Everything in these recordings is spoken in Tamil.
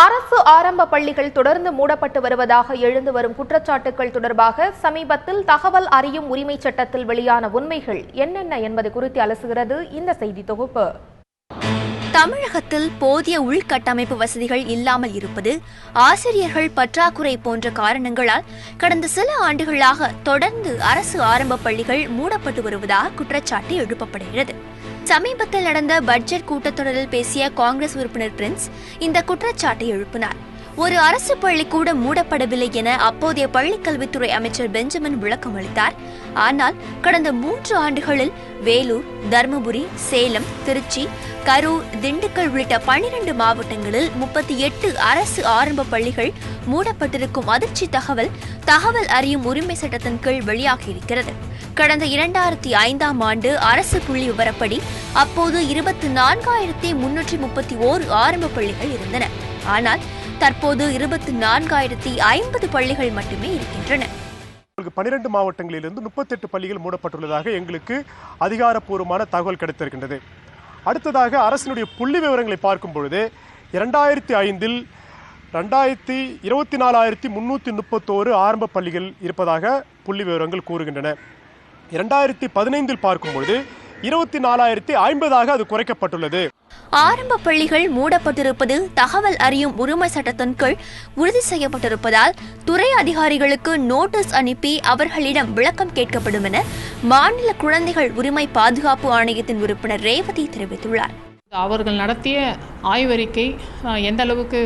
அரசு ஆரம்ப பள்ளிகள் தொடர்ந்து மூடப்பட்டு வருவதாக எழுந்து வரும் குற்றச்சாட்டுகள் தொடர்பாக சமீபத்தில் தகவல் அறியும் உரிமை சட்டத்தில் வெளியான உண்மைகள் என்னென்ன என்பது குறித்து அலசுகிறது இந்த செய்தி தொகுப்பு. தமிழகத்தில் போதிய உள்கட்டமைப்பு வசதிகள் இல்லாமல் இருப்பது, ஆசிரியர்கள் பற்றாக்குறை போன்ற காரணங்களால் கடந்த சில ஆண்டுகளாக தொடர்ந்து அரசு ஆரம்ப பள்ளிகள் மூடப்பட்டு வருவதாக குற்றச்சாட்டு எழுப்பப்படுகிறது. சமீபத்தில் நடந்த பட்ஜெட் கூட்டத்தொடரில் பேசிய காங்கிரஸ் உறுப்பினர் பிரின்ஸ் இந்த குற்றச்சாட்டை எழுப்பினார். ஒரு அரசு பள்ளி கூட மூடப்படவில்லை என அப்போதைய பள்ளிக்கல்வித்துறை அமைச்சர் பெஞ்சமின் விளக்கம் அளித்தார். ஆனால் கடந்த 3 ஆண்டுகளில் வேலூர், தருமபுரி, சேலம், திருச்சி, கரூர், திண்டுக்கல் உள்ளிட்ட 12 மாவட்டங்களில் 38 அரசு ஆரம்ப பள்ளிகள் மூடப்பட்டிருக்கும் அதிர்ச்சி தகவல் அறியும் உரிமை சட்டத்தின் கீழ் வெளியாகியிருக்கிறது. கடந்த 2005ஆம் ஆண்டு அரசு புள்ளி விவரப்படி அப்போது 24,331 ஆரம்ப பள்ளிகள் இருந்தன. ஆனால் தற்போது 24,050 பள்ளிகள் மட்டுமே இருக்கின்றன. 12 மாவட்டங்களிலிருந்து 38 பள்ளிகள் மூடப்பட்டுள்ளதாக எங்களுக்கு அதிகாரப்பூர்வமான தகவல் கிடைத்திருக்கின்றது. அடுத்ததாக அரசினுடைய புள்ளி விவரங்களை பார்க்கும் பொழுது 2005இல் 24,331 ஆரம்ப பள்ளிகள் இருப்பதாக புள்ளி விவரங்கள் கூறுகின்றன. 2015இல் பார்க்கும்போது 24,050 அது குறைக்கப்பட்டுள்ளது. ஆரம்ப பள்ளிகள் மூடப்பட்டிருப்பது தகவல் அறியும் உரிமை சட்டத்தின் கீழ் உறுதி செய்யப்பட்டிருப்பதால் துறை அதிகாரிகளுக்கு நோட்டீஸ் அனுப்பி அவர்களிடம் விளக்கம் கேட்கப்படும் என மாநில குழந்தைகள் உரிமை பாதுகாப்பு ஆணையத்தின் உறுப்பினர் ரேவதி தெரிவித்துள்ளார். அவர்கள் நடத்திய ஆய்வறிக்கை எந்த அளவுக்கு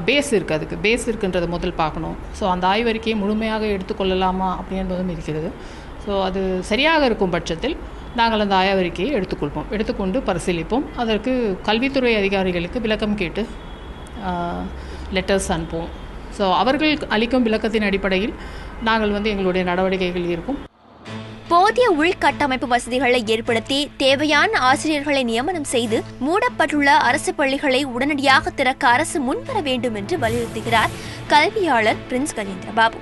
பேஸ் இருக்குது, அதுக்கு பேஸ் இருக்குன்றதை முதல் பார்க்கணும். ஸோ அந்த ஆய்வறிக்கையை முழுமையாக எடுத்துக்கொள்ளலாமா அப்படின்றதும் இருக்கிறது. ஸோ அது சரியாக இருக்கும் பட்சத்தில் நாங்கள் அந்த ஆய்வறிக்கையை எடுத்துக்கொண்டு பரிசீலிப்போம். அதற்கு கல்வித்துறை அதிகாரிகளுக்கு விளக்கம் கேட்டு லெட்டர்ஸ் அனுப்புவோம். ஸோ அவர்கள் அளிக்கும் விளக்கத்தின் அடிப்படையில் நாங்கள் எங்களுடைய நடவடிக்கைகள் இருக்கும். போதிய உள்கட்டமைப்பு வசதிகளை ஏற்படுத்தி தேவையான ஆசிரியர்களை நியமனம் செய்து மூடப்பட்டுள்ள அரசு பள்ளிகளை உடனடியாக திறக்க அரசு முன்வர வேண்டும் என்று வலியுறுத்துகிறார் கல்வியாளர் பிரின்ஸ் கஜேந்திரபாபு.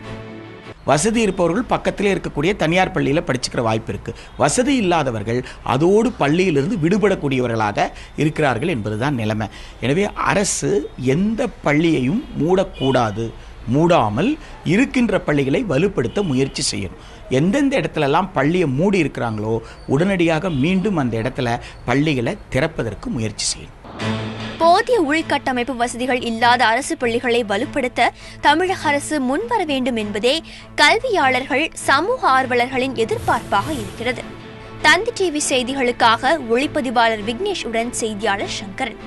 வசதி இருப்பவர்கள் பக்கத்திலே இருக்கக்கூடிய தனியார் பள்ளியில் படிச்சுக்கிற வாய்ப்பு இருக்குது. வசதி இல்லாதவர்கள் அதோடு பள்ளியிலிருந்து விடுபடக்கூடியவர்களாக இருக்கிறார்கள் என்பதுதான் நிலைமை. எனவே அரசு எந்த பள்ளியையும் மூடக்கூடாது. மூடாமல் இருக்கின்ற பள்ளிகளை வலுப்படுத்த முயற்சி செய்யணும். எந்தெந்த இடத்துலலாம் பள்ளியை மூடி இருக்கிறாங்களோ உடனடியாக மீண்டும் அந்த இடத்துல பள்ளிகளை திறப்பதற்கு முயற்சி செய்யணும். போதிய உள்கட்டமைப்பு வசதிகள் இல்லாத அரசு பள்ளிகளை வலுப்படுத்த தமிழக அரசு முன்வர வேண்டும் என்பதே கல்வியாளர்கள், சமூக ஆர்வலர்களின் எதிர்பார்ப்பாக இருக்கிறது. தந்தி டிவி செய்திகளுக்காக ஒளிப்பதிவாளர் விக்னேஷ் உடன் செய்தியாளர் சங்கரன்.